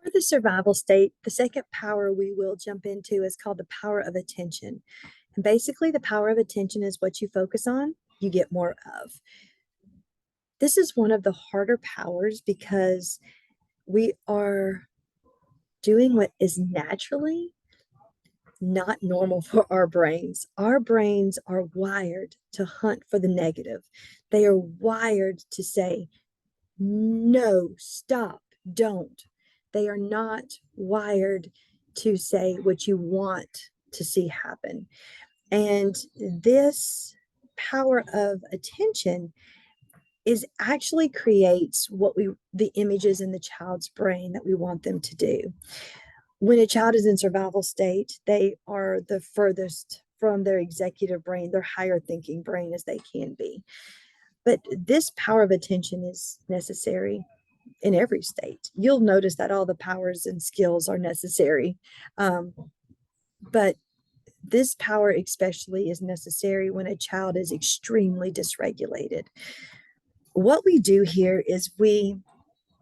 For the survival state, the second power we will jump into is called the power of attention. And basically, the power of attention is what you focus on, you get more of. This is one of the harder powers because we are doing what is naturally not normal for our brains. Our brains are wired to hunt for the negative. They are wired to say, no, stop, don't. They are not wired to say what you want to see happen. And this power of attention is actually creates the images in the child's brain that we want them to do. When a child is in survival state, they are the furthest from their executive brain, their higher thinking brain as they can be. But this power of attention is necessary in every state. You'll notice that all the powers and skills are necessary. But this power especially is necessary when a child is extremely dysregulated. What we do here is we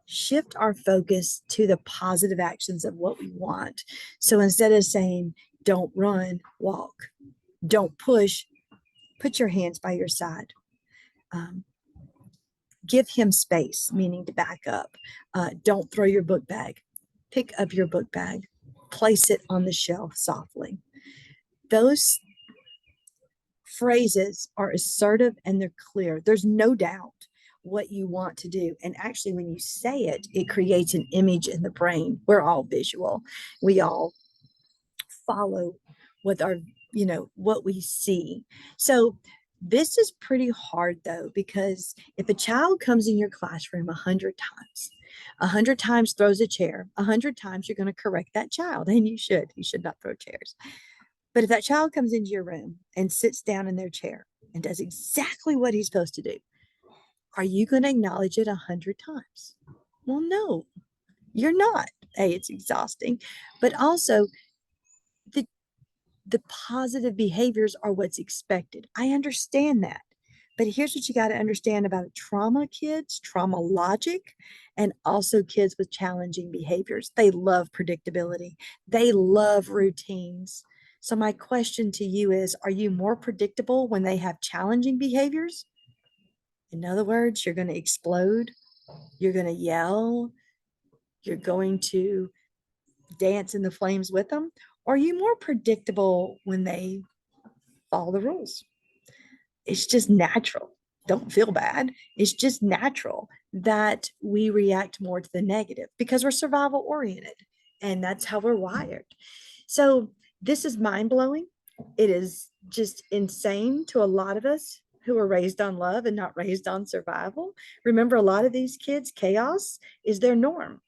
shift our focus to the positive actions of what we want. So instead of saying, don't run, walk, don't push, put your hands by your side. Give him space, meaning to back up. Don't throw your book bag. Pick up your book bag. Place it on the shelf softly. Those phrases are assertive and they're clear. There's no doubt what you want to do. And actually, when you say it, it creates an image in the brain. We're all visual. We all follow what what we see. So this is pretty hard though, because if a child comes in your classroom 100 times throws a chair, 100 times you're going to correct that child, and you should not throw chairs. But if that child comes into your room and sits down in their chair and does exactly what he's supposed to do, are you going to acknowledge it 100 times? Well, no, you're not. Hey, it's exhausting, but also the positive behaviors are what's expected. I understand that. But here's what you got to understand about trauma kids, trauma logic, and also kids with challenging behaviors. They love predictability. They love routines. So my question to you is, are you more predictable when they have challenging behaviors? In other words, you're going to explode. You're going to yell. You're going to dance in the flames with them. Or are you more predictable when they follow the rules? It's just natural. Don't feel bad. It's just natural that we react more to the negative because we're survival oriented and that's how we're wired. So this is mind blowing. It is just insane to a lot of us who are raised on love and not raised on survival. Remember, a lot of these kids, chaos is their norm.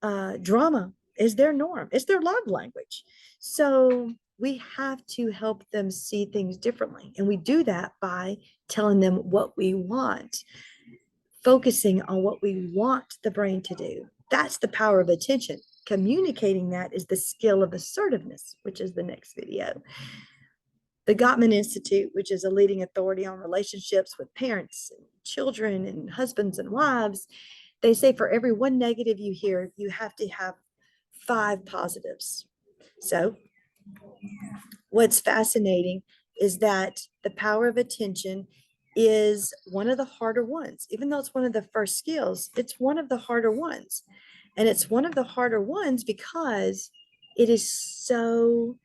Drama is their norm. It's their love language. So we have to help them see things differently. And we do that by telling them what we want, focusing on what we want the brain to do. That's the power of attention. Communicating that is the skill of assertiveness, which is the next video. The Gottman Institute, which is a leading authority on relationships with parents and children and husbands and wives, they say for every one negative you hear, you have to have 5 positives. So what's fascinating is that the power of attention is one of the harder ones. Even though it's one of the first skills, it's one of the harder ones. And it's one of the harder ones because it is so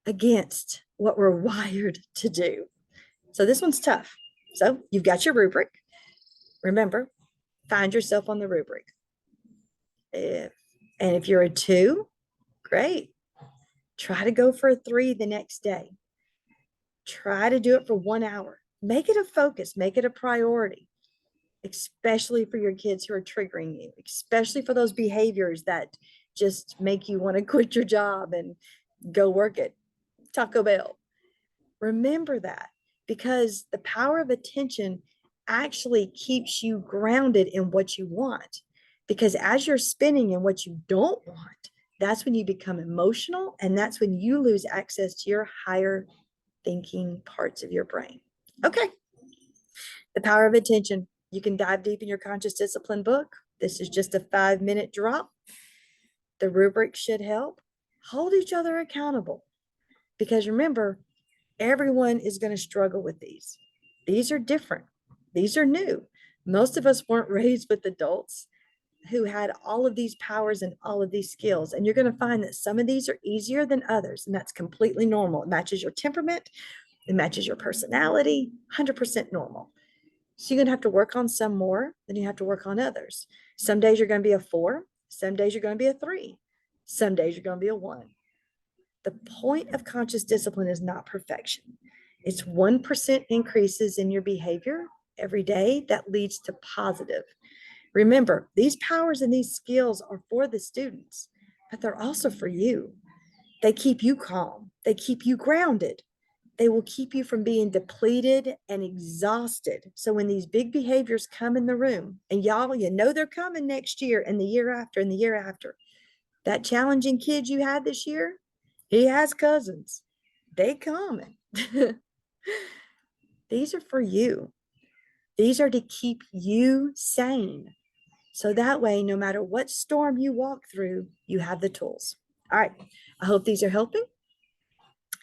against what we're wired to do. So this one's tough. So you've got your rubric. Remember, find yourself on the rubric. And if you're a 2, great. Try to go for a 3 the next day. Try to do it for 1 hour. Make it a focus, make it a priority, especially for your kids who are triggering you, especially for those behaviors that just make you want to quit your job and go work at Taco Bell. Remember that, because the power of attention actually keeps you grounded in what you want. Because as you're spinning in what you don't want, that's when you become emotional, and that's when you lose access to your higher thinking parts of your brain. Okay. The power of attention. You can dive deep in your conscious discipline book. This is just a 5-minute drop. The rubric should help. Hold each other accountable because remember, everyone is going to struggle with these. These are different. These are new. Most of us weren't raised with adults who had all of these powers and all of these skills. And you're going to find that some of these are easier than others. And that's completely normal. It matches your temperament, it matches your personality, 100% normal. So you're going to have to work on some more than you have to work on others. Some days you're going to be a 4, some days you're going to be a 3, some days you're going to be a 1. The point of conscious discipline is not perfection. It's 1% increases in your behavior every day that leads to positive. Remember, these powers and these skills are for the students, but they're also for you. They keep you calm. They keep you grounded. They will keep you from being depleted and exhausted. So when these big behaviors come in the room, and y'all, you know they're coming next year and the year after and the year after, that challenging kid you had this year, he has cousins. They coming. These are for you. These are to keep you sane. So that way, no matter what storm you walk through, you have the tools. All right. I hope these are helping.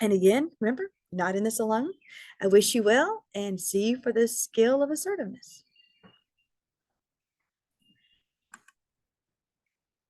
And again, remember, not in this alone. I wish you well and see you for the skill of assertiveness.